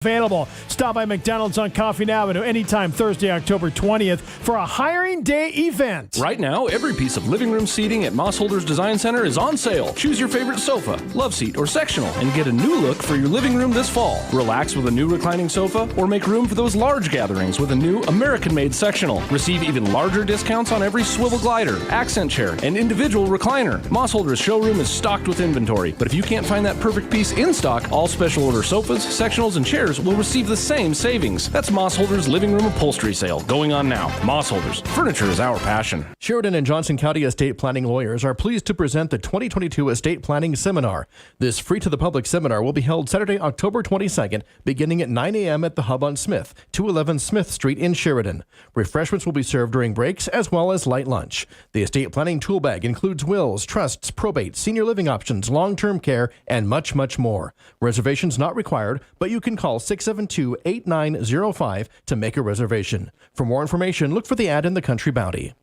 Available. Stop by McDonald's on Coffee Avenue anytime Thursday, October 20th for a hiring day event. Right now, every piece of living room seating at Moss Holders Design Center is on sale. Choose your favorite sofa, love seat, or sectional and get a new look for your living room this fall. Relax with a new reclining sofa or make room for those large gatherings with a new American-made sectional. Receive even larger discounts on every swivel glider, accent chair, and individual recliner. Moss Holders showroom is stocked with inventory, but if you can't find that perfect piece in stock, all special order sofas, sectionals, and chairs will receive the same savings. That's Moss Holders Living Room Upholstery Sale going on now. Moss Holders, furniture is our passion. Sheridan and Johnson County estate planning lawyers are pleased to present the 2022 Estate Planning Seminar. This free-to-the-public seminar will be held Saturday, October 22nd, beginning at 9 a.m. at the Hub on Smith, 211 Smith Street in Sheridan. Refreshments will be served during breaks as well as light lunch. The estate planning tool bag includes wills, trusts, probate, senior living options, long-term care, and much, much more. Reservations not required, but you can call 672-8905 to make a reservation. For more information, look for the ad in the Country Bounty.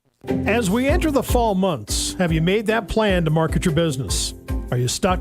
As we enter the fall months, have you made that plan to market your business? Are you stuck?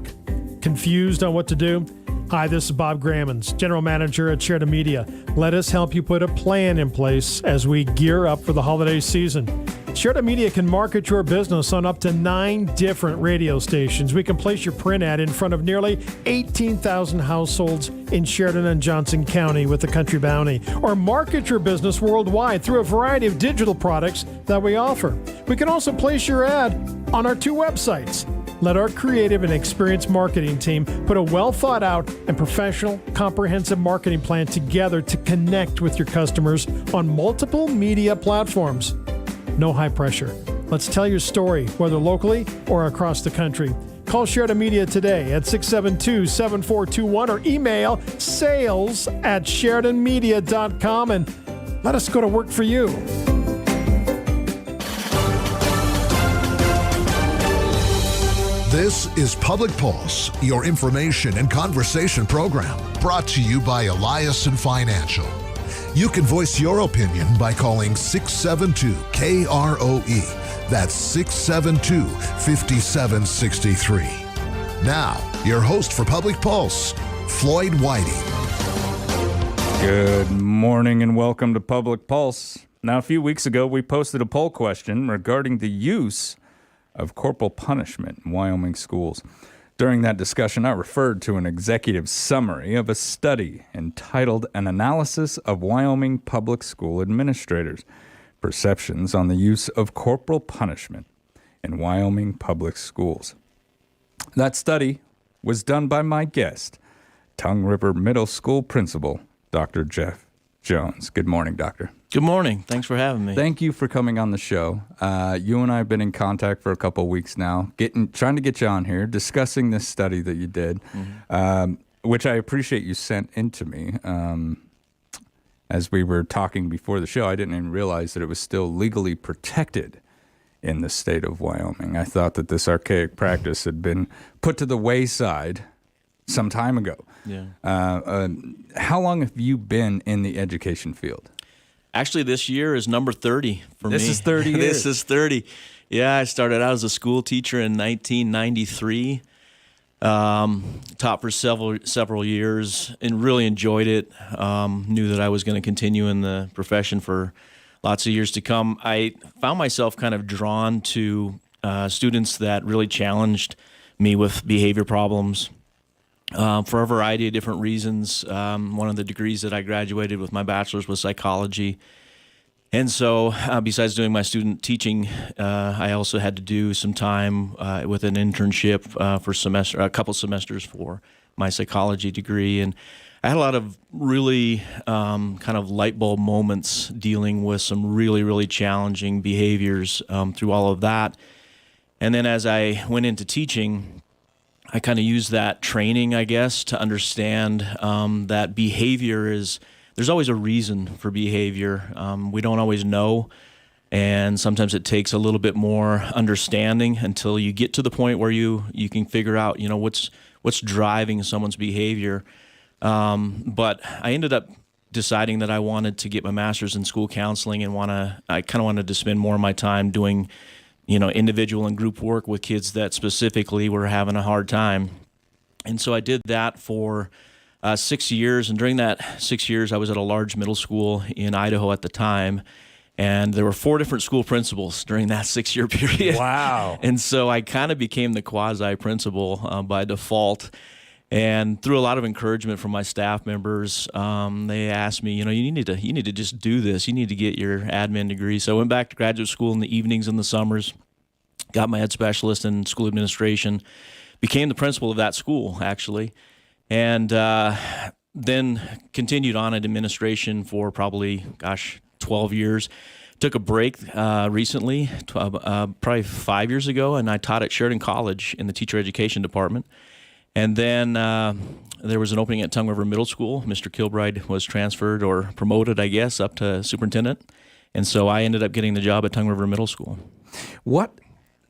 Confused on what to do? Hi, this is Bob Grammons, General Manager at Sheridan Media. Let us help you put a plan in place as we gear up for the holiday season. Sheridan Media can market your business on up to 9 different radio stations. We can place your print ad in front of nearly 18,000 households in Sheridan and Johnson County with the Country Bounty, or market your business worldwide through a variety of digital products that we offer. We can also place your ad on our 2 websites. Let our creative and experienced marketing team put a well-thought-out and professional, comprehensive marketing plan together to connect with your customers on multiple media platforms. No high pressure. Let's tell your story, whether locally or across the country. Call Sheridan Media today at 672-7421 or email sales@sheridanmedia.com and let us go to work for you. This is Public Pulse, your information and conversation program, brought to you by Eliason Financial. You can voice your opinion by calling 672-KROE. That's 672-5763. Now, your host for Public Pulse, Floyd Whiting. Good morning and welcome to Public Pulse. Now, a few weeks ago, we posted a poll question regarding the use of corporal punishment in Wyoming schools. During that discussion, I referred to an executive summary of a study entitled An Analysis of Wyoming Public School Administrators: Perceptions on the Use of Corporal Punishment in Wyoming Public Schools. That study was done by my guest, Tongue River Middle School Principal, Dr. Jeff Jones. Good morning, Doctor. Good morning. Thanks for having me. Thank you for coming on the show. You and I have been in contact for a couple of weeks now, trying to get you on here, discussing this study that you did, which I appreciate you sent into me. As we were talking before the show, I didn't even realize that it was still legally protected in the state of Wyoming. I thought that this archaic practice had been put to the wayside some time ago. Yeah. How long have you been in the education field? Actually, this year is number 30 for me. This is 30 years. This is 30. Yeah, I started out as a school teacher in 1993. Taught for several years and really enjoyed it. Knew that I was going to continue in the profession for lots of years to come. I found myself kind of drawn to students that really challenged me with behavior problems. For a variety of different reasons. One of the degrees that I graduated with my bachelor's was psychology. And so besides doing my student teaching, I also had to do some time with an internship for a couple semesters for my psychology degree. And I had a lot of really kind of light bulb moments dealing with some really, really challenging behaviors through all of that. And then as I went into teaching, I kind of use that training, I guess, to understand that behavior there's always a reason for behavior. We don't always know, and sometimes it takes a little bit more understanding until you get to the point where you can figure out, what's driving someone's behavior. But I ended up deciding that I wanted to get my master's in school counseling and I kind of wanted to spend more of my time doing individual and group work with kids that specifically were having a hard time. And so I did that for 6 years. And during that 6 years, I was at a large middle school in Idaho at the time. And there were 4 different school principals during that 6-year period. Wow. And so I kind of became the quasi-principal by default. And through a lot of encouragement from my staff members, they asked me, you need to just do this. You need to get your admin degree. So I went back to graduate school in the evenings and the summers, got my ed specialist in school administration, became the principal of that school, actually, and then continued on in administration for probably, 12 years. Took a break recently, probably 5 years ago, and I taught at Sheridan College in the teacher education department. And then there was an opening at Tongue River Middle School. Mr. Kilbride was transferred or promoted, I guess, up to superintendent. And so I ended up getting the job at Tongue River Middle School. What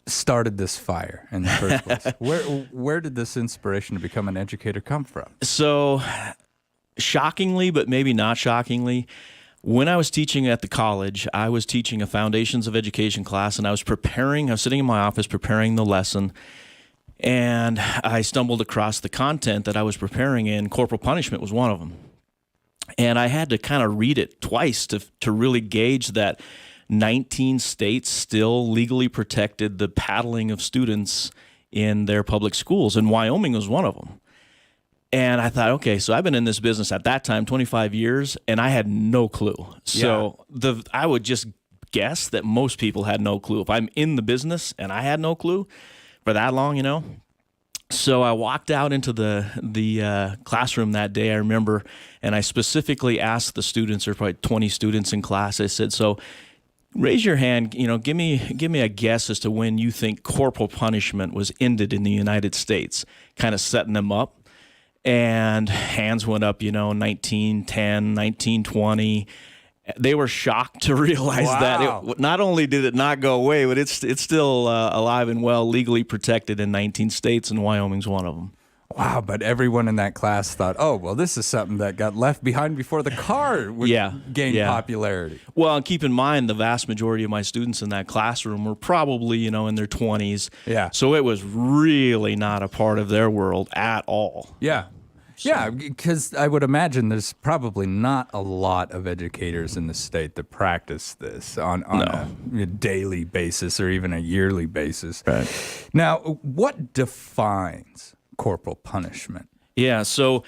started this fire in the first place? Where did this inspiration to become an educator come from? So, shockingly, but maybe not shockingly, when I was teaching at the college, I was teaching a Foundations of Education class, and I was sitting in my office preparing the lesson, and I stumbled across the content that I was preparing, and corporal punishment was one of them. And I had to kind of read it twice to really gauge that 19 states still legally protected the paddling of students in their public schools, and Wyoming was one of them. And I thought, okay, so I've been in this business at that time 25 years, and I had no clue. So I would just guess that most people had no clue. If I'm in the business and I had no clue for that long, So I walked out into the classroom that day, I remember, and I specifically asked the students, there were probably 20 students in class, I said, so raise your hand, give me a guess as to when you think corporal punishment was ended in the United States, kind of setting them up. And hands went up, 1910, 1920. They were shocked to realize that not only did it not go away, but it's still alive and well, legally protected in 19 states, and Wyoming's one of them. Wow, but everyone in that class thought, oh, well, this is something that got left behind before the car would gain popularity. Well, and keep in mind, the vast majority of my students in that classroom were probably, in their 20s. Yeah. So it was really not a part of their world at all. Yeah. Yeah, because I would imagine there's probably not a lot of educators in the state that practice this on a daily basis or even a yearly basis. Right. Now, what defines corporal punishment? Yeah, so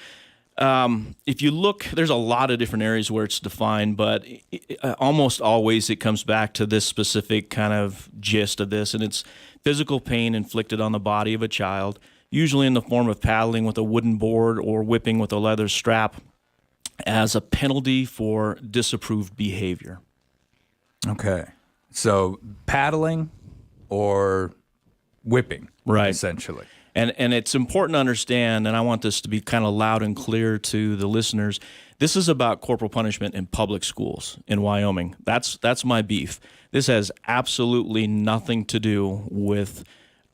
if you look, there's a lot of different areas where it's defined, but almost always it comes back to this specific kind of gist of this, and it's physical pain inflicted on the body of a child, usually in the form of paddling with a wooden board or whipping with a leather strap as a penalty for disapproved behavior. Okay. So paddling or whipping, right, essentially. And it's important to understand, and I want this to be kind of loud and clear to the listeners, this is about corporal punishment in public schools in Wyoming. That's my beef. This has absolutely nothing to do with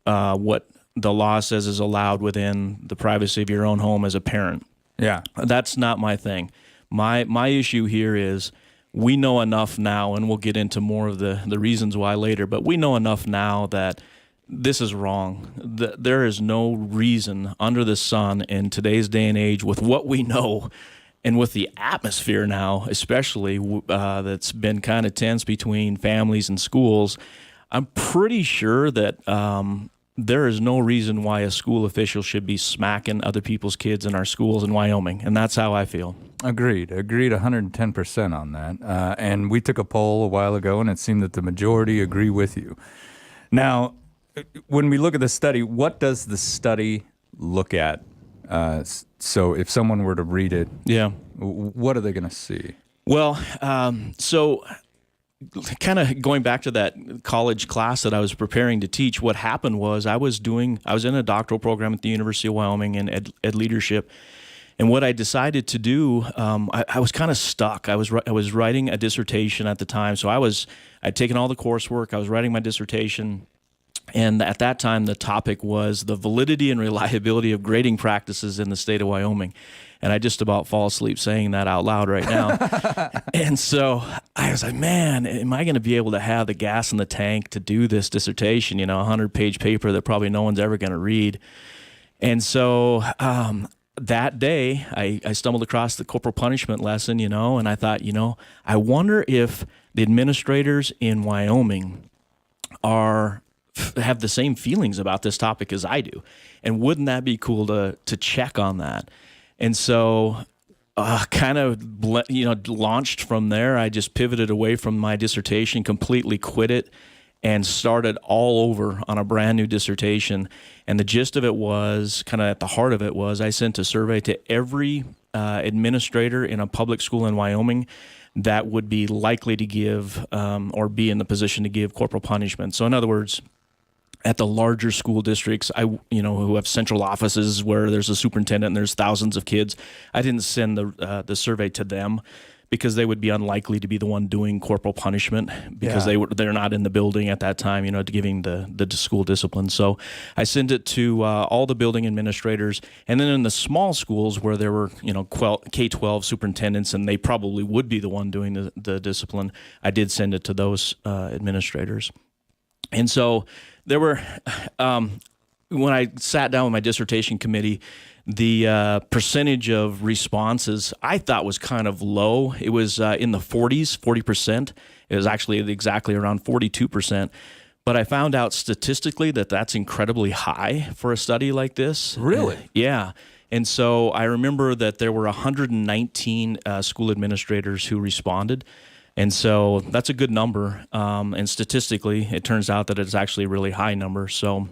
what the law says is allowed within the privacy of your own home as a parent. Yeah. That's not my thing. My issue here is we know enough now, and we'll get into more of the reasons why later, but we know enough now that this is wrong. There is no reason under the sun in today's day and age with what we know and with the atmosphere now, especially that's been kind of tense between families and schools. I'm pretty sure that there is no reason why a school official should be smacking other people's kids in our schools in Wyoming, and that's how I feel. Agreed 110% on that. And we took a poll a while ago, and it seemed that the majority agree with you. Now, when we look at the study, what does the study look at? So if someone were to read it, what are they going to see? Well, so kind of going back to that college class that I was preparing to teach, what happened was I was in a doctoral program at the University of Wyoming in ed leadership. And what I decided to do, I was kind of stuck. I was writing a dissertation at the time. So I'd taken all the coursework. I was writing my dissertation. And at that time, the topic was the validity and reliability of grading practices in the state of Wyoming. And I just about fall asleep saying that out loud right now. And so I was like, man, am I going to be able to have the gas in the tank to do this dissertation, a 100-page paper that probably no one's ever going to read? And so that day, I stumbled across the corporal punishment lesson, and I thought, I wonder if the administrators in Wyoming have the same feelings about this topic as I do, and wouldn't that be cool to check on that? And so, kind of launched from there. I just pivoted away from my dissertation, completely quit it, and started all over on a brand new dissertation. And the gist of it was, kind of at the heart of it was, I sent a survey to every administrator in a public school in Wyoming that would be likely to give or be in the position to give corporal punishment. So in other words, at the larger school districts, who have central offices where there's a superintendent and there's thousands of kids, I didn't send the survey to them because they would be unlikely to be the one doing corporal punishment because they're not in the building at that time, giving the school discipline. So I sent it to all the building administrators, and then in the small schools where there were K-12 superintendents and they probably would be the one doing the discipline, I did send it to those administrators. And so there were, when I sat down with my dissertation committee, the percentage of responses I thought was kind of low. It was in the 40%. It was actually exactly around 42%. But I found out statistically that that's incredibly high for a study like this. Really? Yeah. And so I remember that there were 119 school administrators who responded. And so that's a good number. And statistically, it turns out that it's actually a really high number. So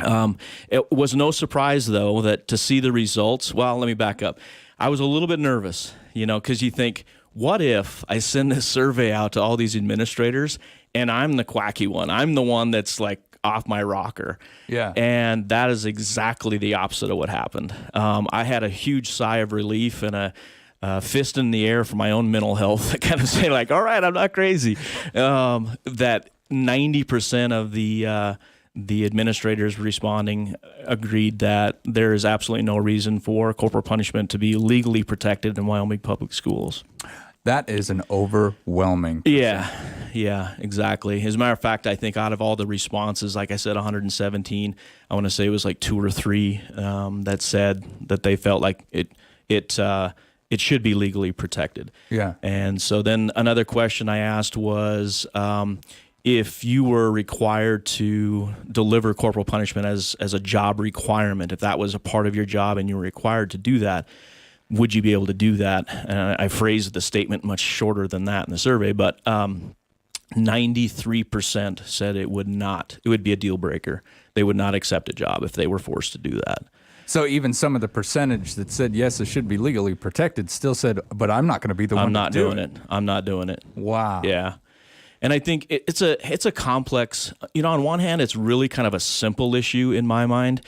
it was no surprise, though, that to see the results, well, let me back up. I was a little bit nervous, because you think, what if I send this survey out to all these administrators and I'm the quacky one? I'm the one that's like off my rocker. Yeah. And that is exactly the opposite of what happened. I had a huge sigh of relief and a fist in the air for my own mental health, kind of say like, all right, I'm not crazy. That 90% of the administrators responding agreed that there is absolutely no reason for corporal punishment to be legally protected in Wyoming public schools. That is an overwhelming percent. Yeah, exactly. As a matter of fact, I think out of all the responses, like I said, 117, I want to say it was like 2 or 3 that said that they felt like it should be legally protected. Yeah. And so then another question I asked was, if you were required to deliver corporal punishment as a job requirement, if that was a part of your job and you were required to do that, would you be able to do that? And I phrased the statement much shorter than that in the survey, but 93% said it would not. It would be a deal breaker. They would not accept a job if they were forced to do that. So even some of the percentage that said, yes, it should be legally protected still said, but I'm not going to be the one to do it. I'm not doing it. Wow. Yeah. And I think it's a complex, on one hand, it's really kind of a simple issue in my mind.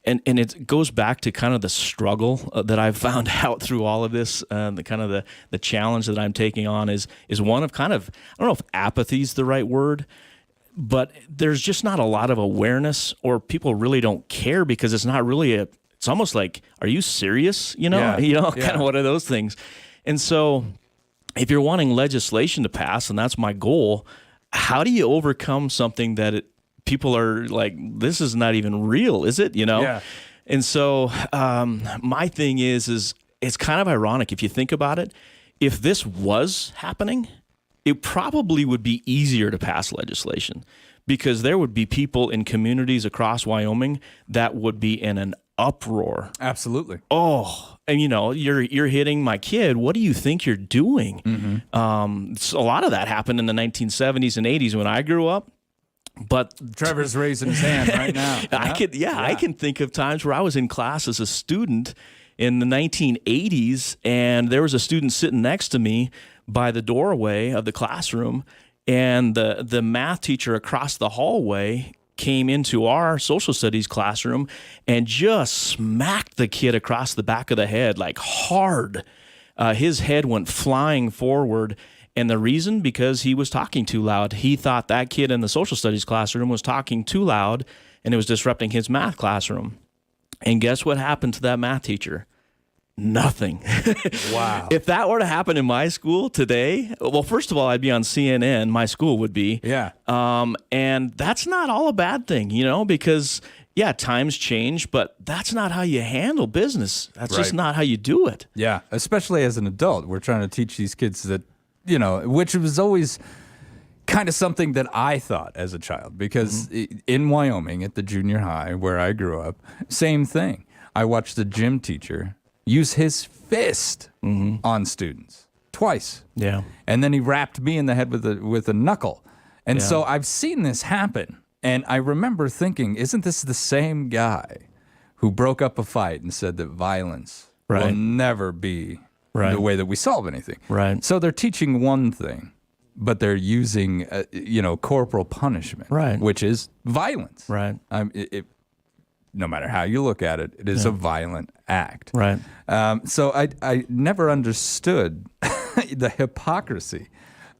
And it goes back to kind of the struggle that I've found out through all of this. The challenge that I'm taking on is one of kind of, I don't know if apathy is the right word, but there's just not a lot of awareness, or people really don't care because it's not really it's almost like, are you serious? Kind of one of those things. And so if you're wanting legislation to pass, and that's my goal, how do you overcome something that people are like, this is not even real, is it? Yeah. And so my thing is it's kind of ironic if you think about it. If this was happening, it probably would be easier to pass legislation because there would be people in communities across Wyoming that would be in an uproar. Absolutely. Oh, and you're hitting my kid. What do you think you're doing? Mm-hmm. So a lot of that happened in the 1970s and 80s when I grew up. But Trevor's raising his hand right now. I can think of times where I was in class as a student in the 1980s, and there was a student sitting next to me by the doorway of the classroom, and the math teacher across the hallway came into our social studies classroom and just smacked the kid across the back of the head, like hard. His head went flying forward. And the reason, because he was talking too loud. He thought that kid in the social studies classroom was talking too loud, and it was disrupting his math classroom. And guess what happened to that math teacher? Nothing. Wow. If that were to happen in my school today, well, first of all, I'd be on CNN. My school would be. Yeah. And that's not all a bad thing, because yeah, times change, but that's not how you handle business. That's just Right. not how you do it. Yeah, especially as an adult, we're trying to teach these kids that, which was always kind of something that I thought as a child, because in Wyoming at the junior high where I grew up, same thing. I watched the gym teacher use his fist on students twice. Yeah. And then he rapped me in the head with a knuckle. And so I've seen this happen. And I remember thinking, isn't this the same guy who broke up a fight and said that violence will Right. never be Right. the way that we solve anything? Right. So they're teaching one thing, but they're using, corporal punishment, Right. which is violence. Right. No matter how you look at it, it is a violent act. Right. So I never understood the hypocrisy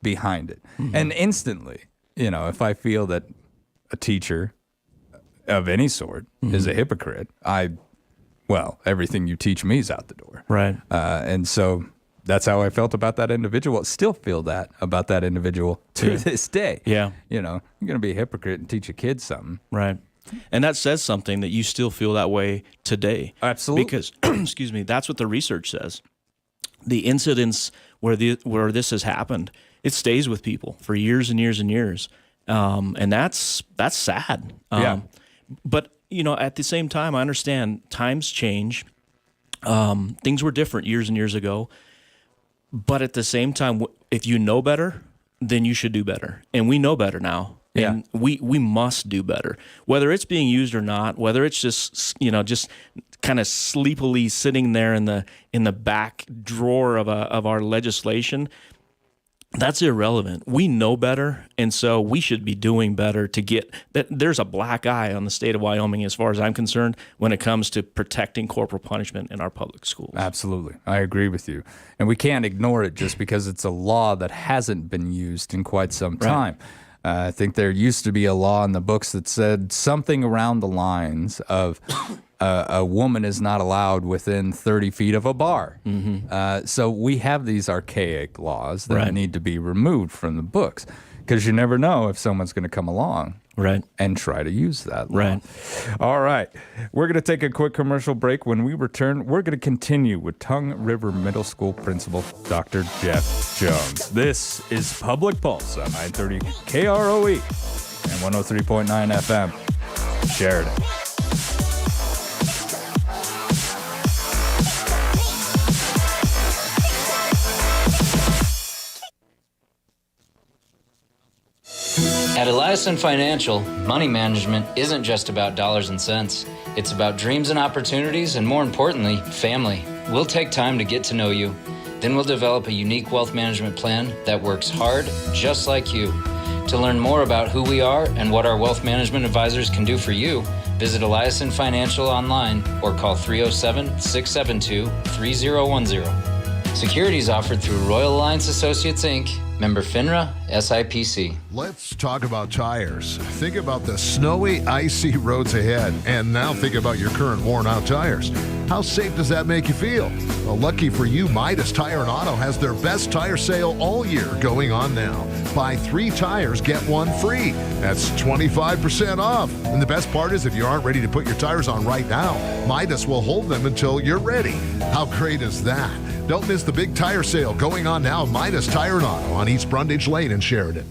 behind it. And instantly, if I feel that a teacher of any sort is a hypocrite, everything you teach me is out the door. Right. And so that's how I felt about that individual. Still feel that about that individual to this day. Yeah. You're going to be a hypocrite and teach a kid something. Right. And that says something that you still feel that way today. Absolutely. Because, excuse me, that's what the research says. The incidents where this has happened, it stays with people for years and years and years. And that's sad. Yeah. But, at the same time, I understand times change. Things were different years and years ago. But at the same time, if you know better, then you should do better. And we know better now. Yeah. And we must do better, whether it's being used or not, whether it's just kind of sleepily sitting there in the back drawer of our legislation. That's irrelevant. We know better, and so we should be doing better to get that. There's a black eye on the state of Wyoming, as far as I'm concerned, when it comes to protecting corporal punishment in our public schools. Absolutely. I agree with you. And we can't ignore it just because it's a law that hasn't been used in quite some time. I think there used to be a law in the books that said something around the lines of a woman is not allowed within 30 feet of a bar. So we have these archaic laws that need to be removed from the books, because you never know if someone's going to come along and try to use that law. All right. We're going to take a quick commercial break. When we return, we're going to continue with Tongue River Middle School Principal Dr. Jeff Jones. This is Public Pulse on 930 KROE and 103.9 FM, Sheridan. At Eliason Financial, money management isn't just about dollars and cents. It's about dreams and opportunities, and more importantly, family. We'll take time to get to know you. Then we'll develop a unique wealth management plan that works hard, just like you. To learn more about who we are and what our wealth management advisors can do for you, visit Eliason Financial online or call 307-672-3010. Securities offered through Royal Alliance Associates, Inc., member FINRA, SIPC. Let's talk about tires. Think about the snowy, icy roads ahead, and now think about your current worn-out tires. How safe does that make you feel? Well, lucky for you, Midas Tire and Auto has their best tire sale all year going on now. Buy 3 tires, get 1 free. That's 25% off. And the best part is, if you aren't ready to put your tires on right now, Midas will hold them until you're ready. How great is that? Don't miss the big tire sale going on now at Midas Tire and Auto on East Brundage Lane in Sheridan.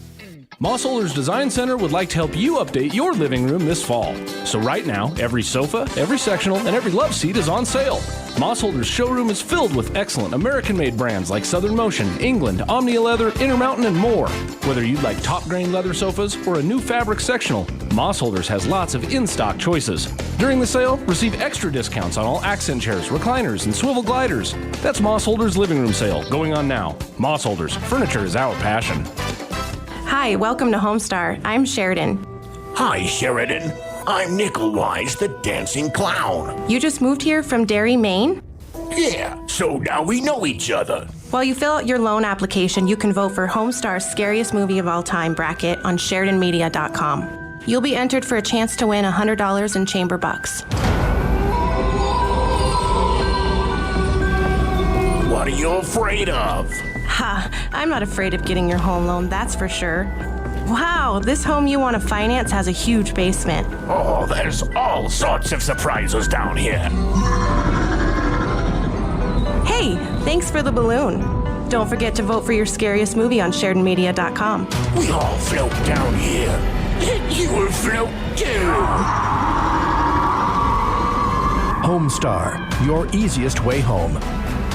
Moss Holders Design Center would like to help you update your living room this fall. So right now, every sofa, every sectional, and every love seat is on sale. Moss Holders showroom is filled with excellent American-made brands like Southern Motion, England, Omnia Leather, Intermountain, and more. Whether you'd like top-grain leather sofas or a new fabric sectional, Moss Holders has lots of in-stock choices. During the sale, receive extra discounts on all accent chairs, recliners, and swivel gliders. That's Moss Holders Living Room Sale going on now. Moss Holders, furniture is our passion. Hi, welcome to Homestar. I'm Sheridan. Hi, Sheridan. I'm Nickelwise, the dancing clown. You just moved here from Derry, Maine? Yeah, so now we know each other. While you fill out your loan application, you can vote for Homestar's Scariest Movie of All Time bracket on SheridanMedia.com. You'll be entered for a chance to win $100 in chamber bucks. What are you afraid of? Ha, I'm not afraid of getting your home loan, that's for sure. Wow, this home you want to finance has a huge basement. Oh, there's all sorts of surprises down here. Hey, thanks for the balloon. Don't forget to vote for your scariest movie on SheridanMedia.com. We all float down here. You will float too. Homestar, your easiest way home.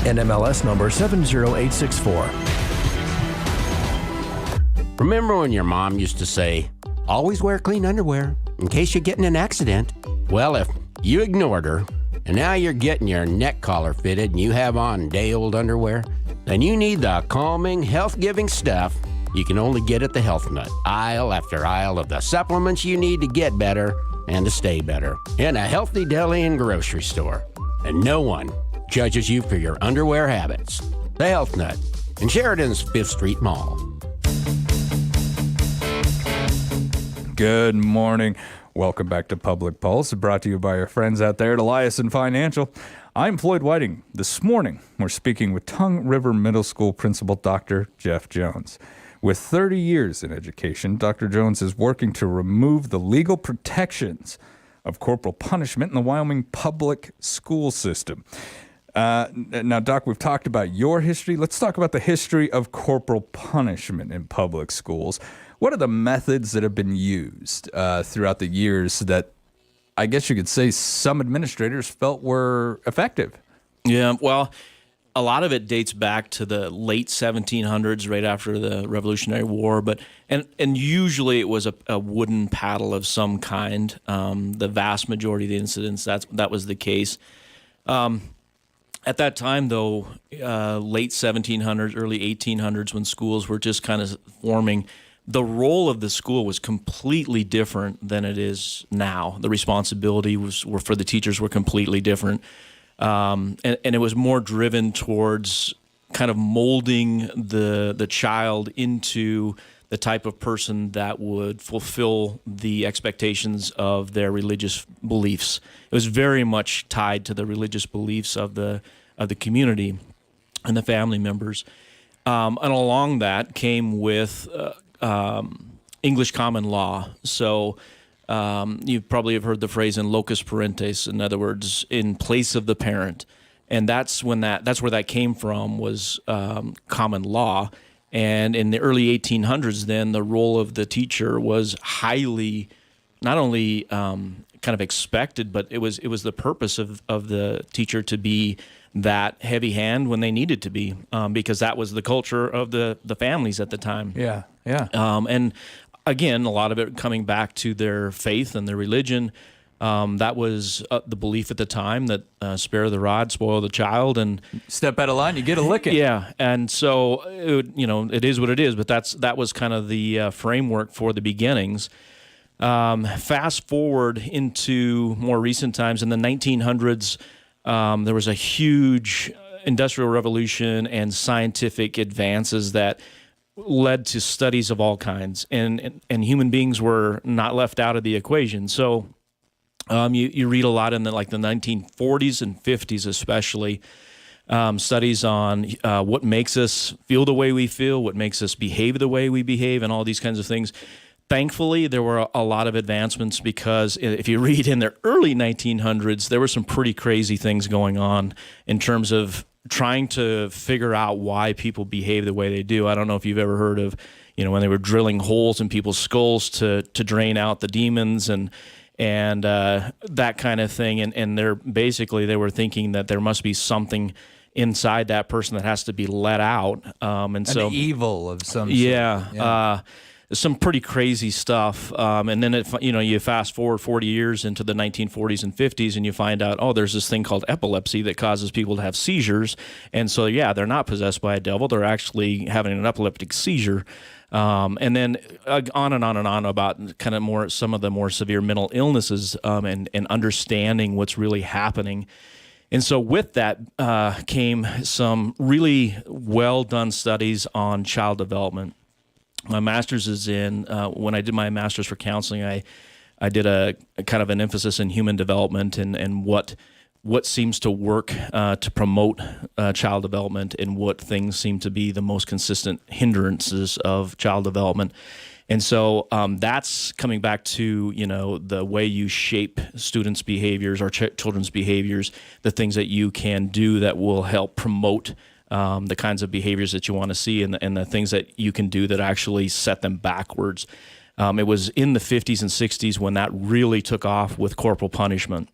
NMLS number 70864. Remember when your mom used to say, always wear clean underwear in case you get in an accident? Well, if you ignored her, and now you're getting your neck collar fitted and you have on day-old underwear, then you need the calming, health-giving stuff you can only get at the Health Nut. Aisle after aisle of the supplements you need to get better and to stay better in a healthy deli and grocery store. And no one judges you for your underwear habits. The Health Nut in Sheridan's 5th Street Mall. Good morning. Welcome back to Public Pulse, brought to you by our friends out there at Eliason Financial. I'm Floyd Whiting. This morning, we're speaking with Tongue River Middle School Principal Dr. Jeff Jones. With 30 years in education, Dr. Jones is working to remove the legal protections of corporal punishment in the Wyoming public school system. Now, Doc, we've talked about your history. Let's talk about the history of corporal punishment in public schools. What are the methods that have been used throughout the years that I guess you could say some administrators felt were effective? Yeah, well, a lot of it dates back to the late 1700s, right after the Revolutionary War. And usually it was a wooden paddle of some kind. The vast majority of the incidents, that was the case. At that time, though, late 1700s, early 1800s, when schools were just kind of forming, the role of the school was completely different than it is now. The responsibility were for the teachers were completely different. And it was more driven towards kind of molding the child into the type of person that would fulfill the expectations of their religious beliefs. It was very much tied to the religious beliefs of the community and the family members. And along that came with English common law. So you probably have heard the phrase in locus parentis, in other words, in place of the parent. And that's where that came from, was common law. And in the early 1800s, then the role of the teacher was highly, not only kind of expected, but it was the purpose of the teacher to be that heavy hand when they needed to be, because that was the culture of the families at the time. Yeah. And again, a lot of it coming back to their faith and their religion. That was the belief at the time that spare the rod, spoil the child, and Step out of line, you get a licking. yeah. And so it is what it is. But that was kind of the framework for the beginnings. Fast forward into more recent times, in the 1900s, there was a huge industrial revolution and scientific advances that led to studies of all kinds, and human beings were not left out of the equation. So you read a lot in the 1940s and 50s especially, studies on what makes us feel the way we feel, what makes us behave the way we behave, and all these kinds of things. Thankfully, there were a lot of advancements, because if you read in the early 1900s, there were some pretty crazy things going on in terms of trying to figure out why people behave the way they do. I don't know if you've ever heard of, when they were drilling holes in people's skulls to drain out the demons and that kind of thing. And they were thinking that there must be something inside that person that has to be let out. And so evil of some sort. Yeah. Some pretty crazy stuff. And then, you fast forward 40 years into the 1940s and 50s, and you find out, there's this thing called epilepsy that causes people to have seizures. And so, they're not possessed by a devil. They're actually having an epileptic seizure. And then on and on and on about kind of some of the more severe mental illnesses, and understanding what's really happening. And so with that came some really well-done studies on child development. My master's is in, when I did my master's for counseling, I did a kind of an emphasis in human development and what seems to work to promote child development, and what things seem to be the most consistent hindrances of child development. And so that's coming back to, the way you shape students' behaviors or children's behaviors, the things that you can do that will help promote the kinds of behaviors that you want to see, and the things that you can do that actually set them backwards. It was in the 50s and 60s when that really took off with corporal punishment.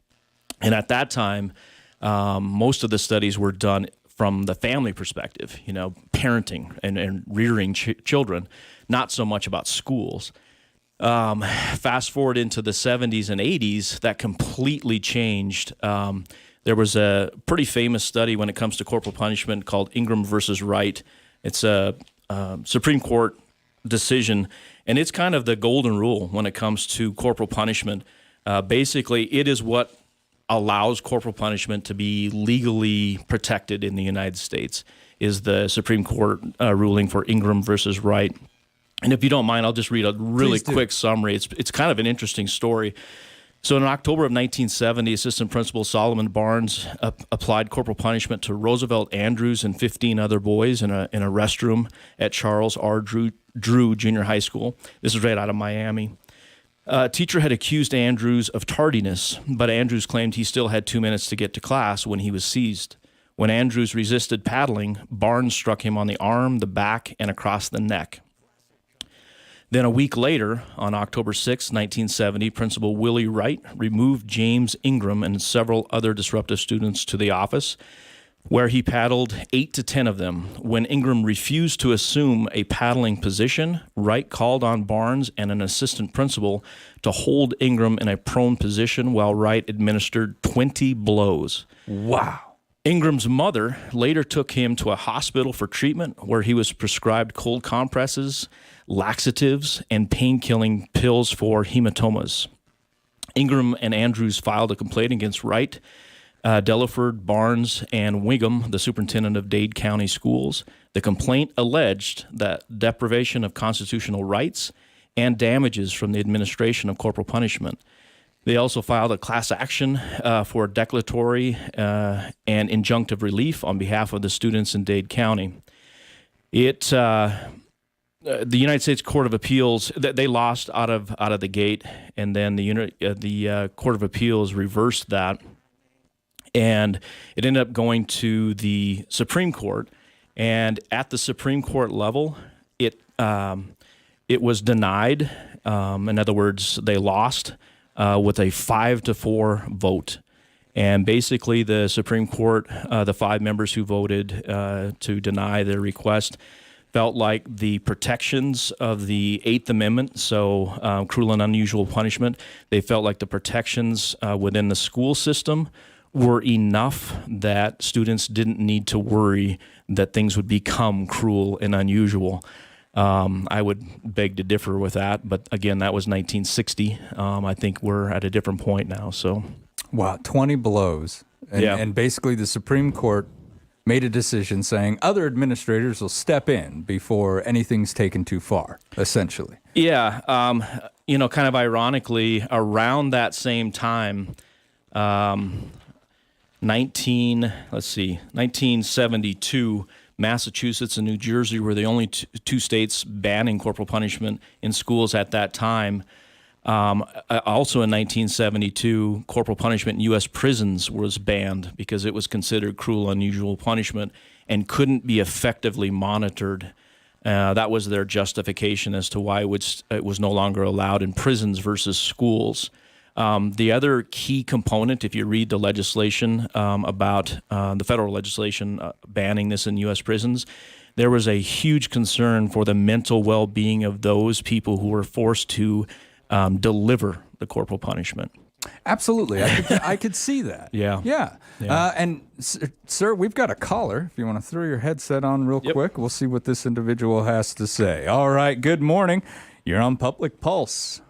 And at that time, most of the studies were done from the family perspective, parenting and rearing children, not so much about schools. Fast forward into the 70s and 80s, that completely changed. There was a pretty famous study when it comes to corporal punishment called Ingram versus Wright. It's a Supreme Court decision, and it's kind of the golden rule when it comes to corporal punishment. Basically, it is what allows corporal punishment to be legally protected in the United States, is the Supreme Court ruling for Ingram versus Wright. And if you don't mind, I'll just read a really quick summary. It's kind of an interesting story. So in October of 1970, Assistant Principal Solomon Barnes applied corporal punishment to Roosevelt Andrews and 15 other boys in a restroom at Charles R. Drew Junior High School. This is right out of Miami. A teacher had accused Andrews of tardiness, but Andrews claimed he still had 2 minutes to get to class when he was seized. When Andrews resisted paddling, Barnes struck him on the arm, the back, and across the neck. Then a week later, on October 6, 1970, Principal Willie Wright removed James Ingram and several other disruptive students to the office, where he paddled 8 to 10 of them. When Ingram refused to assume a paddling position, Wright called on Barnes and an assistant principal to hold Ingram in a prone position while Wright administered 20 blows. Wow. Ingram's mother later took him to a hospital for treatment where he was prescribed cold compresses, laxatives, and pain-killing pills for hematomas. Ingram and Andrews filed a complaint against Wright, Delaford, Barnes, and Wiggum, the superintendent of Dade County Schools. The complaint alleged that deprivation of constitutional rights and damages from the administration of corporal punishment. They also filed a class action for declaratory and injunctive relief on behalf of the students in Dade County. The United States Court of Appeals, they lost out of the gate, and then the Court of Appeals reversed that, and it ended up going to the Supreme Court. And at the Supreme Court level, it was denied. In other words, they lost with a 5-4 vote. And basically, the Supreme Court, the 5 members who voted to deny the request, felt like the protections of the Eighth Amendment, so cruel and unusual punishment, they felt like the protections within the school system were enough that students didn't need to worry that things would become cruel and unusual. I would beg to differ with that, but again, that was 1960. I think we're at a different point now. So, wow, 20 blows, and basically the Supreme Court made a decision saying other administrators will step in before anything's taken too far, essentially. Yeah, kind of ironically, around that same time, 1972, Massachusetts and New Jersey were the only two states banning corporal punishment in schools at that time. Also in 1972, corporal punishment in U.S. prisons was banned because it was considered cruel, unusual punishment and couldn't be effectively monitored. That was their justification as to why it was no longer allowed in prisons versus schools. The other key component, if you read the legislation about the federal legislation banning this in U.S. prisons, there was a huge concern for the mental well-being of those people who were forced to deliver the corporal punishment. Absolutely. I could see that. Yeah. And, sir, we've got a caller. If you want to throw your headset on real quick, we'll see what this individual has to say. All right. Good morning. You're on Public Pulse.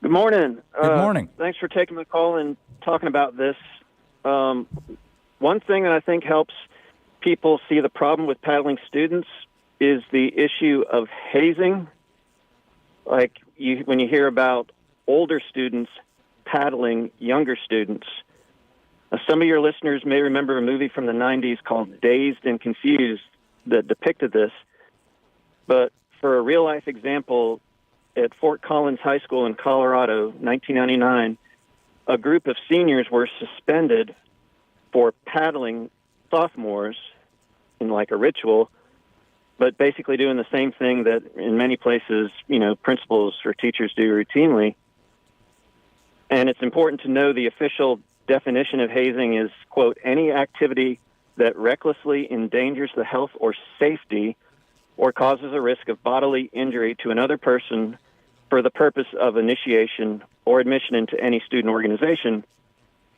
Good morning. Good morning. Thanks for taking the call and talking about this. One thing that I think helps people see the problem with paddling students is the issue of hazing. Like when you hear about older students paddling younger students. Some of your listeners may remember a movie from the 90s called Dazed and Confused that depicted this. But for a real-life example, at Fort Collins High School in Colorado, 1999, a group of seniors were suspended for paddling sophomores in like a ritual, but basically doing the same thing that in many places, principals or teachers do routinely. And it's important to know the official definition of hazing is, quote, any activity that recklessly endangers the health or safety or causes a risk of bodily injury to another person for the purpose of initiation or admission into any student organization.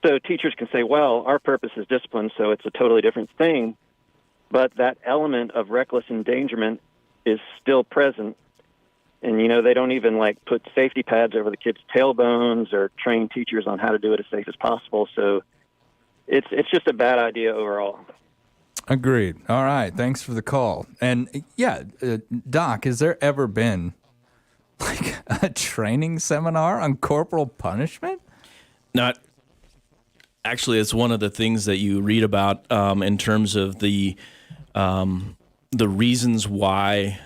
So teachers can say, well, our purpose is discipline, so it's a totally different thing. But that element of reckless endangerment is still present. And, they don't even put safety pads over the kids' tailbones or train teachers on how to do it as safe as possible. So it's just a bad idea overall. Agreed. All right. Thanks for the call. And Doc, has there ever been a training seminar on corporal punishment? Not actually. It's one of the things that you read about in terms of the reasons why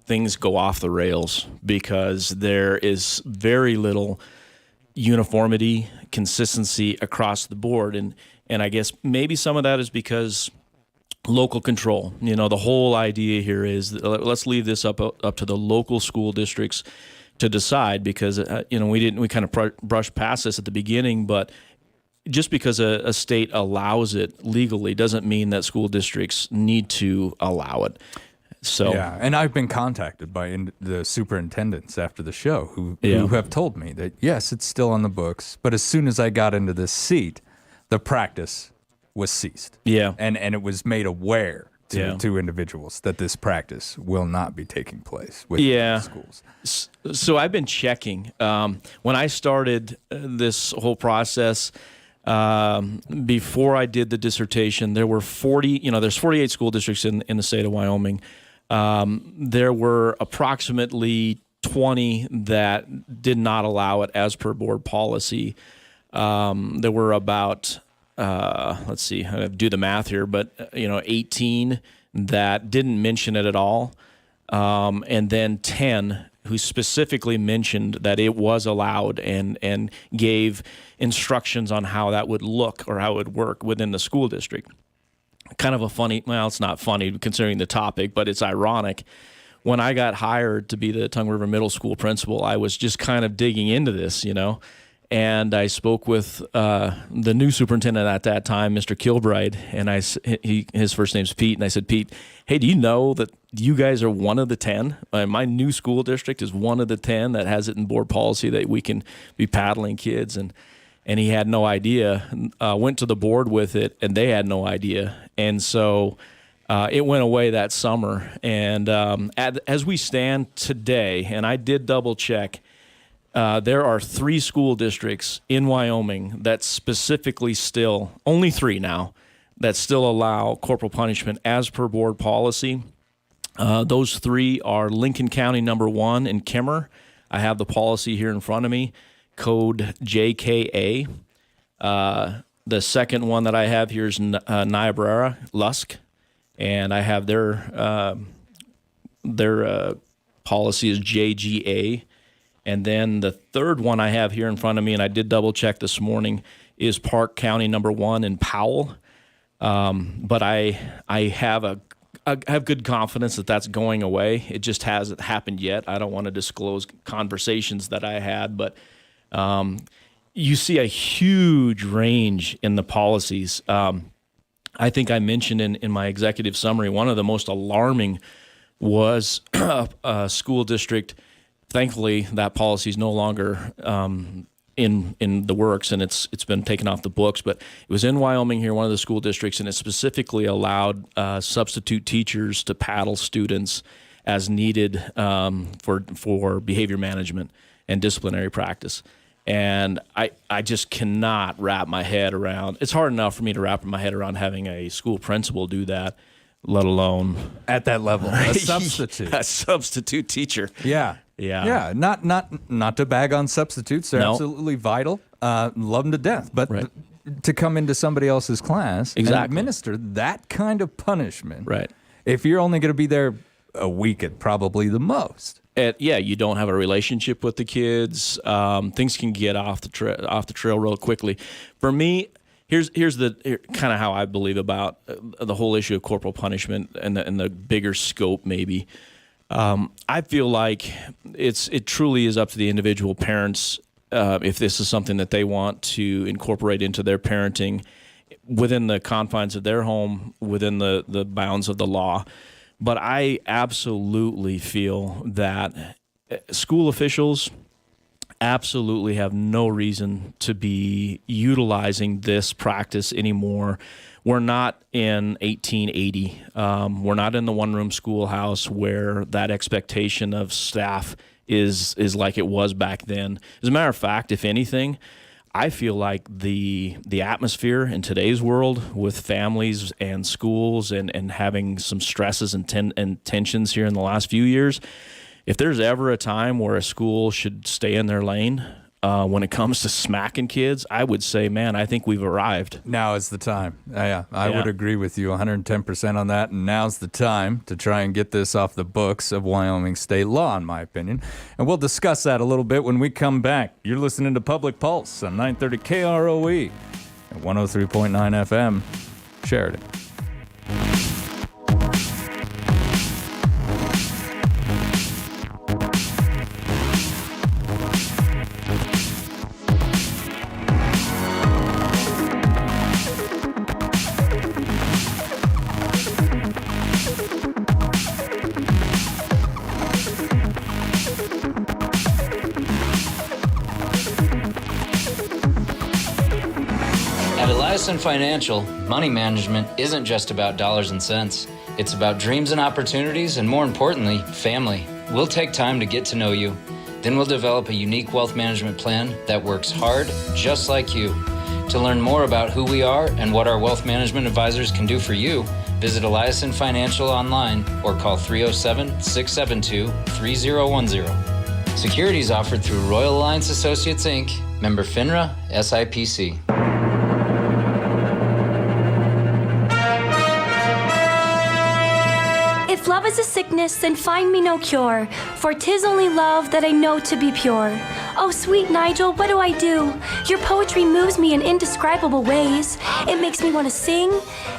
things go off the rails, because there is very little uniformity, consistency across the board. And I guess maybe some of that is because local control. The whole idea here is let's leave this up to the local school districts to decide, because we kind of brushed past this at the beginning, but just because a state allows it legally doesn't mean that school districts need to allow it. So and I've been contacted by the superintendents after the show who have told me that yes, it's still on the books, but as soon as I got into this seat, the practice was ceased. Yeah, and it was made aware to individuals that this practice will not be taking place with schools. So I've been checking. When I started this whole process, before I did the dissertation, there were 40. There's 48 school districts in the state of Wyoming. There were approximately 20 that did not allow it as per board policy. There were about, let's see, I have to do the math here, but 18 that didn't mention it at all, and then 10 who specifically mentioned that it was allowed and gave instructions on how that would look or how it would work within the school district. Kind of a funny, well, it's not funny considering the topic, but it's ironic. When I got hired to be the Tongue River Middle School principal, I was just kind of digging into this, and I spoke with the new superintendent at that time, Mr. Kilbride, and his first name's Pete, and I said, Pete, hey, do you know that you guys are one of the 10? My new school district is one of the 10 that has it in board policy that we can be paddling kids, and he had no idea. Went to the board with it, and they had no idea, and so it went away that summer. And as we stand today, and I did double check, there are 3 school districts in Wyoming that specifically still, only 3 now, that still allow corporal punishment as per board policy. Those 3 are Lincoln County number 1 in Kimmer. I have the policy here in front of me, code JKA. The second one that I have here is Niobrara, Lusk, and I have their policy is JGA. And then the third one I have here in front of me, and I did double check this morning, is Park County number 1 in Powell. But I have good confidence that that's going away. It just hasn't happened yet. I don't want to disclose conversations that I had, but you see a huge range in the policies. I think I mentioned in my executive summary, one of the most alarming was a school district. Thankfully, that policy is no longer in the works, and it's been taken off the books. But it was in Wyoming here, one of the school districts, and it specifically allowed substitute teachers to paddle students as needed for behavior management and disciplinary practice. And I just cannot wrap my head around. It's hard enough for me to wrap my head around having a school principal do that, let alone at that level, a substitute, a substitute teacher. Yeah. Not to bag on substitutes; they're absolutely vital. Love them to death, but to come into somebody else's class and administer that kind of punishment, right? If you're only going to be there a week at probably the most. You don't have a relationship with the kids. Things can get off the trail real quickly. For me, here's kind of how I believe about the whole issue of corporal punishment and the bigger scope. Maybe I feel like it truly is up to the individual parents if this is something that they want to incorporate into their parenting within the confines of their home, within the bounds of the law. But I absolutely feel that school officials absolutely have no reason to be utilizing this practice anymore. We're not in 1880. We're not in the one-room schoolhouse where that expectation of staff is like it was back then. As a matter of fact, if anything, I feel like the atmosphere in today's world with families and schools and having some stresses and tensions here in the last few years, if there's ever a time where a school should stay in their lane when it comes to smacking kids, I would say, man, I think we've arrived. Now is the time. I would agree with you 110% on that. And now's the time to try and get this off the books of Wyoming state law, in my opinion. And we'll discuss that a little bit when we come back. You're listening to Public Pulse on 930 KROE at 103.9 FM, Sheridan. Eliason Financial, money management isn't just about dollars and cents. It's about dreams and opportunities, and more importantly, family. We'll take time to get to know you. Then we'll develop a unique wealth management plan that works hard, just like you. To learn more about who we are and what our wealth management advisors can do for you, visit Eliason Financial online or call 307-672-3010. Securities offered through Royal Alliance Associates, Inc., member FINRA, SIPC. If love is a sickness, then find me no cure, for 'tis only love that I know to be pure. Oh, sweet Nigel, what do I do? Your poetry moves me in indescribable ways. It makes me want to sing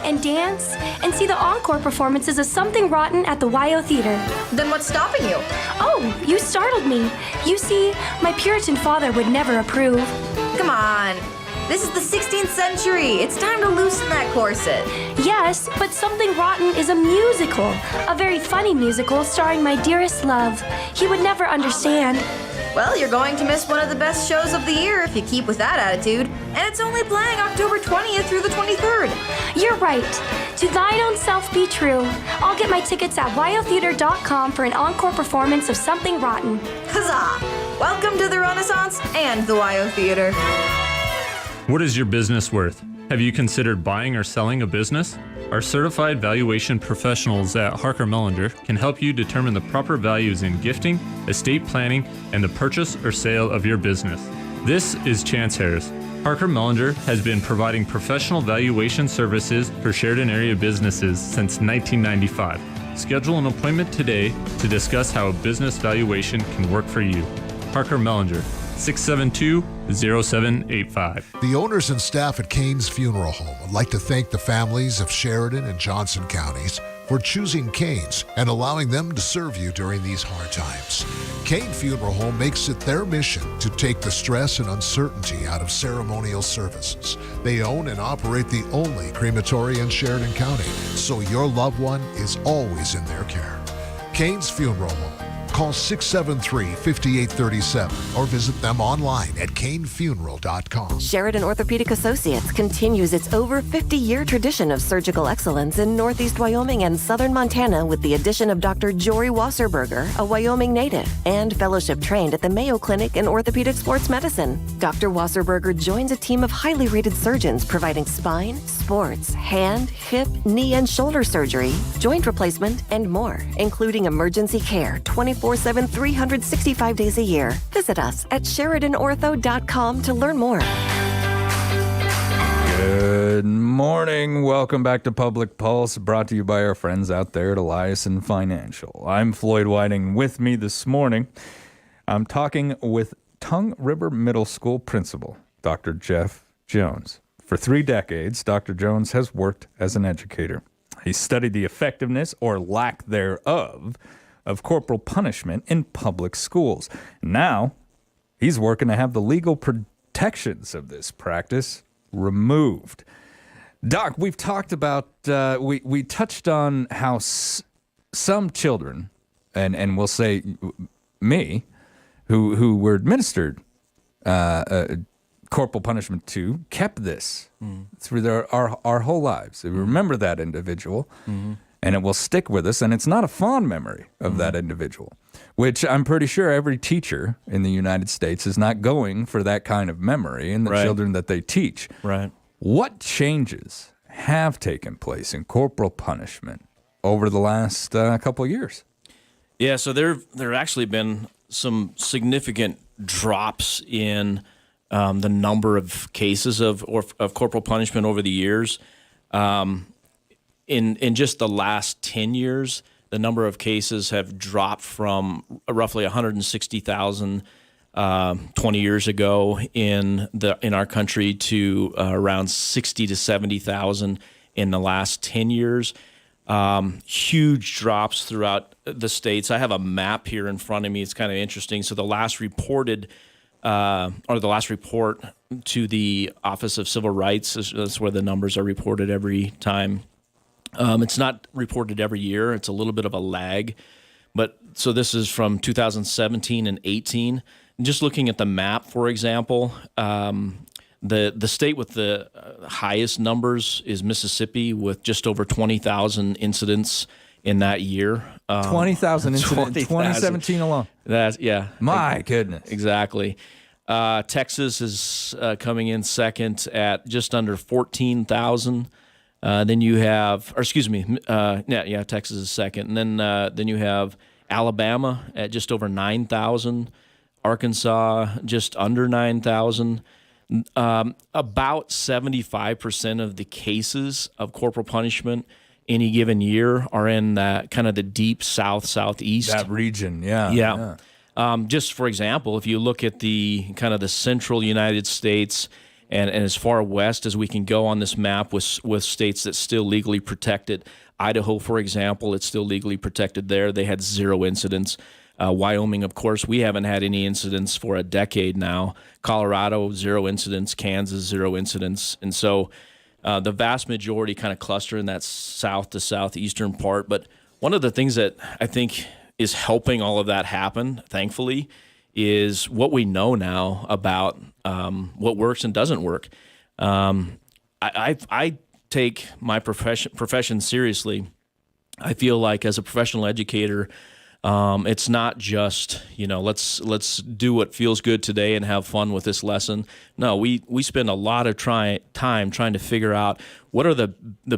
and dance and see the encore performances of Something Rotten at the YO Theater. Then what's stopping you? Oh, you startled me. You see, my Puritan father would never approve. Come on. This is the 16th century. It's time to loosen that corset. Yes, but Something Rotten is a musical. A very funny musical starring my dearest love. He would never understand. Well, you're going to miss one of the best shows of the year if you keep with that attitude. And it's only playing October 20th through the 23rd. You're right. To thine own self be true. I'll get my tickets at wyotheater.com for an encore performance of Something Rotten. Huzzah! Welcome to the Renaissance and the YO Theater. What is your business worth? Have you considered buying or selling a business? Our certified valuation professionals at Harker Mellinger can help you determine the proper values in gifting, estate planning, and the purchase or sale of your business. This is Chance Harris. Harker Mellinger has been providing professional valuation services for Sheridan area businesses since 1995. Schedule an appointment today to discuss how a business valuation can work for you. Harker Mellinger, 672-0785. The owners and staff at Kane's Funeral Home would like to thank the families of Sheridan and Johnson counties for choosing Kane's and allowing them to serve you during these hard times. Kane Funeral Home makes it their mission to take the stress and uncertainty out of ceremonial services. They own and operate the only crematory in Sheridan County, so your loved one is always in their care. Kane's Funeral Home. Call 673-5837 or visit them online at canefuneral.com. Sheridan Orthopedic Associates continues its over 50-year tradition of surgical excellence in Northeast Wyoming and Southern Montana with the addition of Dr. Jory Wasserberger, a Wyoming native, and fellowship trained at the Mayo Clinic in Orthopedic Sports Medicine. Dr. Wasserberger joins a team of highly rated surgeons providing spine, sports, hand, hip, knee, and shoulder surgery, joint replacement, and more, including emergency care 24/7, 365 days a year. Visit us at SheridanOrtho.com to learn more. Good Good morning. Welcome back to Public Pulse, brought to you by our friends out there at Eliason Financial. I'm Floyd Whiting. With me this morning, I'm talking with Tongue River Middle School principal, Dr. Jeff Jones. For 3 decades, Dr. Jones has worked as an educator. He studied the effectiveness, or lack thereof, of corporal punishment in public schools. Now, he's working to have the legal protections of this practice removed. Doc, we've talked about, we touched on how some children, and we'll say me, who were administered corporal punishment to, kept this through our whole lives. We remember that individual, and it will stick with us, and it's not a fond memory of that individual, which I'm pretty sure every teacher in the United States is not going for that kind of memory in the children that they teach. Right. What changes have taken place in corporal punishment over the last couple of years? Yeah, so there actually been some significant drops in the number of cases of corporal punishment over the years. In just the last 10 years, the number of cases have dropped from roughly 160,000 20 years ago in our country to around 60 to 70,000 in the last 10 years. Huge drops throughout the states. I have a map here in front of me. It's kind of interesting. So the last report to the Office of Civil Rights, that's where the numbers are reported every time. It's not reported every year. It's a little bit of a lag. But so this is from 2017 and 18. And just looking at the map, for example, the state with the highest numbers is Mississippi, with just over 20,000 incidents in that year. 20,000 incidents in 2017 alone. My goodness. Exactly. Texas is coming in second at just under 14,000. Then you have, Texas is second. And then you have Alabama at just over 9,000. Arkansas just under 9,000. About 75% of the cases of corporal punishment any given year are in that kind of the deep south, southeast. That region, yeah. Just for example, if you look at the kind of the central United States and as far west as we can go on this map with states that still legally protect it. Idaho, for example, it's still legally protected there. They had 0 incidents. Wyoming, of course, we haven't had any incidents for a decade now. Colorado, 0 incidents. Kansas, 0 incidents. And so the vast majority kind of cluster in that south to southeastern part. But one of the things that I think is helping all of that happen, thankfully, is what we know now about what works and doesn't work. I take my profession seriously. I feel like as a professional educator, it's not just, let's do what feels good today and have fun with this lesson. No, we spend a lot of time trying to figure out what are the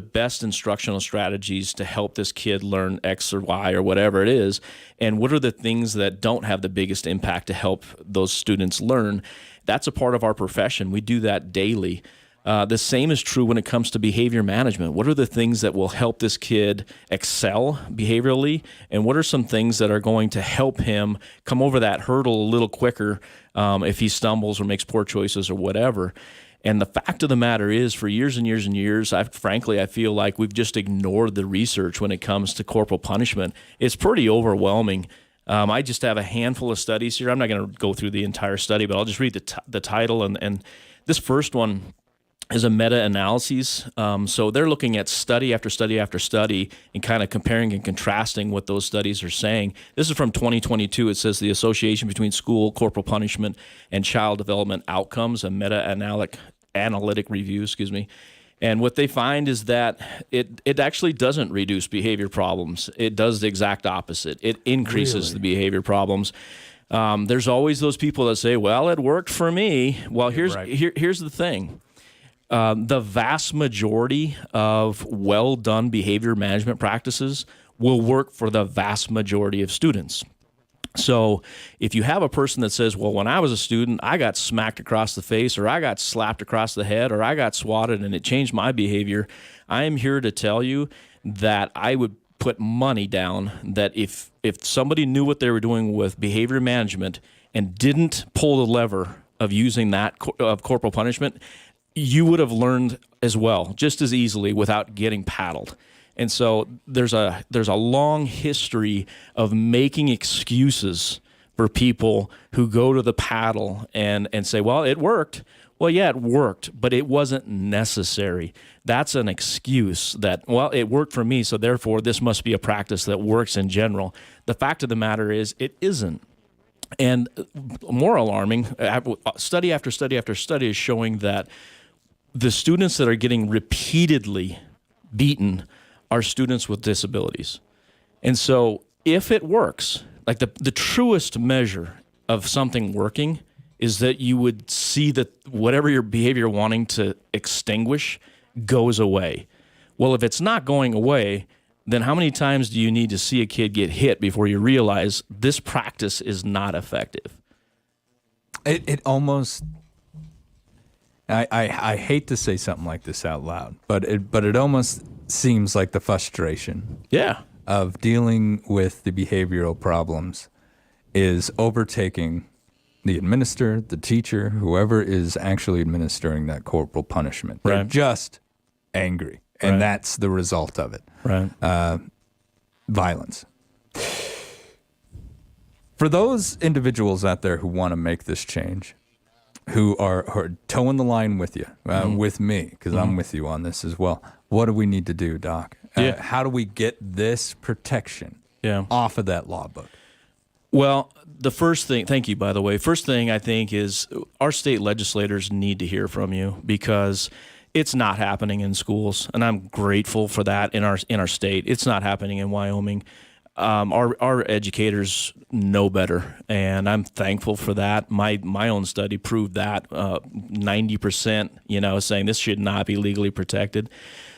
best instructional strategies to help this kid learn X or Y or whatever it is, and what are the things that don't have the biggest impact to help those students learn. That's a part of our profession. We do that daily. The same is true when it comes to behavior management. What are the things that will help this kid excel behaviorally, and what are some things that are going to help him come over that hurdle a little quicker if he stumbles or makes poor choices or whatever? And the fact of the matter is, for years and years and years, I feel like we've just ignored the research when it comes to corporal punishment. It's pretty overwhelming. I just have a handful of studies here. I'm not going to go through the entire study, but I'll just read the title. And this first one is a meta-analysis. So they're looking at study after study after study and kind of comparing and contrasting what those studies are saying. This is from 2022. It says the association between school corporal punishment and child development outcomes, a meta-analytic review, And what they find is that it actually doesn't reduce behavior problems. It does the exact opposite. It increases the behavior problems. There's always those people that say, well, it worked for me. Well, here's the thing. The vast majority of well-done behavior management practices will work for the vast majority of students. So if you have a person that says, well, when I was a student, I got smacked across the face, or I got slapped across the head, or I got swatted and it changed my behavior, I am here to tell you that I would put money down that if somebody knew what they were doing with behavior management and didn't pull the lever of using that of corporal punishment, you would have learned as well, just as easily, without getting paddled. And so there's a long history of making excuses for people who go to the paddle and say, well, it worked. Well, yeah, it worked, but it wasn't necessary. That's an excuse that, well, it worked for me, so therefore this must be a practice that works in general. The fact of the matter is it isn't. And more alarming, study after study after study is showing that the students that are getting repeatedly beaten are students with disabilities. And so if it works, like the truest measure of something working is that you would see that whatever your behavior wanting to extinguish goes away. Well, if it's not going away, then how many times do you need to see a kid get hit before you realize this practice is not effective? It almost, I hate to say something like this out loud, but it almost seems like the frustration of dealing with the behavioral problems is overtaking the administrator, the teacher, whoever is actually administering that corporal punishment. They're just angry, and that's the result of it. Violence. For those individuals out there who want to make this change, who are towing the line with you, with me, because I'm with you on this as well, what do we need to do, Doc? How do we get this protection off of that law book? Well, the first thing, thank you, by the way. First thing I think is our state legislators need to hear from you, because it's not happening in schools, and I'm grateful for that in our state. It's not happening in Wyoming. Our educators know better, and I'm thankful for that. My own study proved that 90%, saying this should not be legally protected.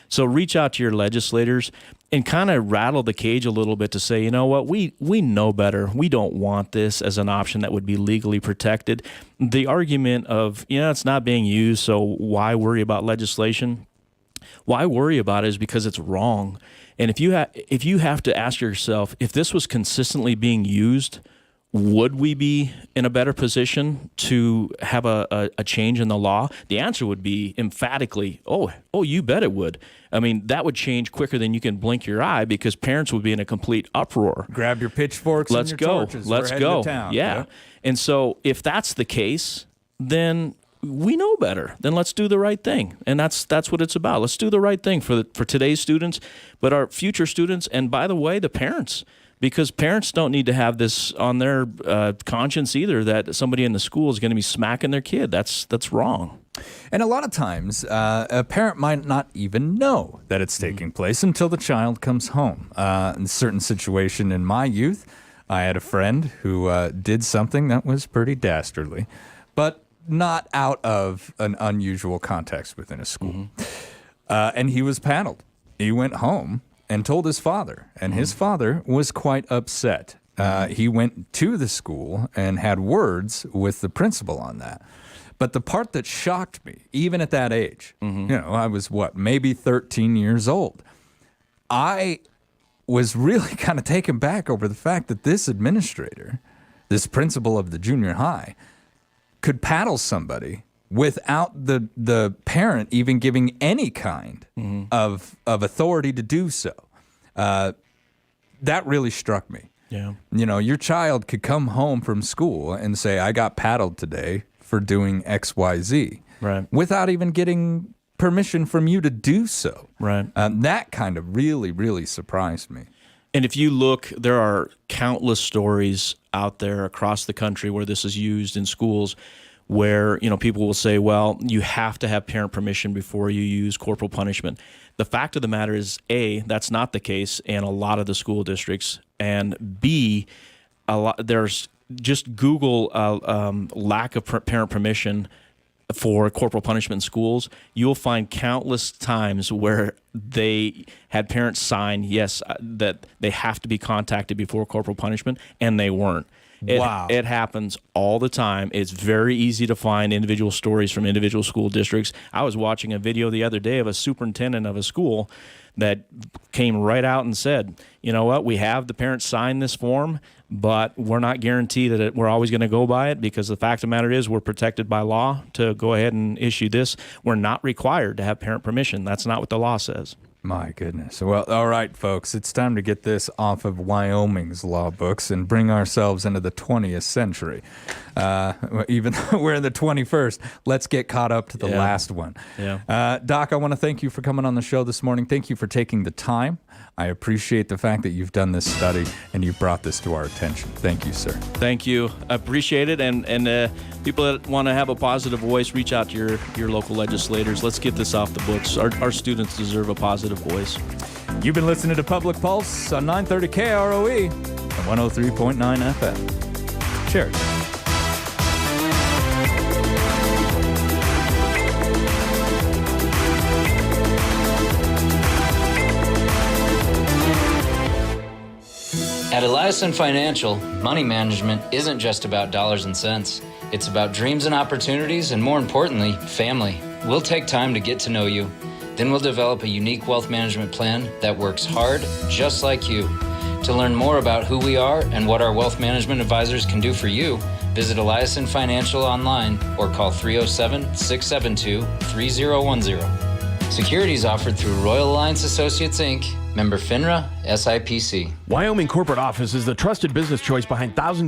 So reach out to your legislators and kind of rattle the cage a little bit to say, you know what, we know better. We don't want this as an option that would be legally protected. The argument of, it's not being used, so why worry about legislation? Why worry about it is because it's wrong. And if you have to ask yourself, if this was consistently being used, would we be in a better position to have a change in the law? The answer would be emphatically, oh, you bet it would. I mean, that would change quicker than you can blink your eye, because parents would be in a complete uproar. Grab your pitchforks and your torches. Let's go. Yeah. And so if that's the case, then we know better. Then let's do the right thing. And that's what it's about. Let's do the right thing for today's students, but our future students, and by the way, the parents. Because parents don't need to have this on their conscience either, that somebody in the school is going to be smacking their kid. That's wrong. And a lot of times, a parent might not even know that it's taking place until the child comes home. In a certain situation in my youth, I had a friend who did something that was pretty dastardly, but not out of an unusual context within a school. And he was paddled. He went home and told his father, and his father was quite upset. He went to the school and had words with the principal on that. But the part that shocked me, even at that age, I was maybe 13 years old. I was really kind of taken back over the fact that this administrator, this principal of the junior high, could paddle somebody without the parent even giving any kind of authority to do so. That really struck me. Yeah. Your child could come home from school and say, I got paddled today for doing X, Y, Z, without even getting permission from you to do so. That kind of really, really surprised me. And if you look, there are countless stories out there across the country where this is used in schools, where people will say, well, you have to have parent permission before you use corporal punishment. The fact of the matter is, A, that's not the case in a lot of the school districts, and B, there's just Google lack of parent permission for corporal punishment in schools, you'll find countless times where they had parents sign, yes, that they have to be contacted before corporal punishment, and they weren't. Wow. It happens all the time. It's very easy to find individual stories from individual school districts. I was watching a video the other day of a superintendent of a school that came right out and said, you know what, we have the parents sign this form, but we're not guaranteed that we're always going to go by it, because the fact of the matter is we're protected by law to go ahead and issue this. We're not required to have parent permission. That's not what the law says. My goodness. Well, all right, folks, it's time to get this off of Wyoming's law books and bring ourselves into the 20th century. Even though we're in the 21st, let's get caught up to the last one. Yeah. Doc, I want to thank you for coming on the show this morning. Thank you for taking the time. I appreciate the fact that you've done this study and you brought this to our attention. Thank you, sir. Thank you. I appreciate it. And people that want to have a positive voice, reach out to your local legislators. Let's get this off the books. Our students deserve a positive voice. You've been listening to Public Pulse on 930 KROE and 103.9 FM. Cheers. At Eliason Financial, money management isn't just about dollars and cents. It's about dreams and opportunities, and more importantly, family. We'll take time to get to know you. Then we'll develop a unique wealth management plan that works hard, just like you. To learn more about who we are and what our wealth management advisors can do for you, visit Eliason Financial online or call 307-672-3010. Securities offered through Royal Alliance Associates, Inc., member FINRA, SIPC. Wyoming Corporate Office is the trusted business choice behind thousands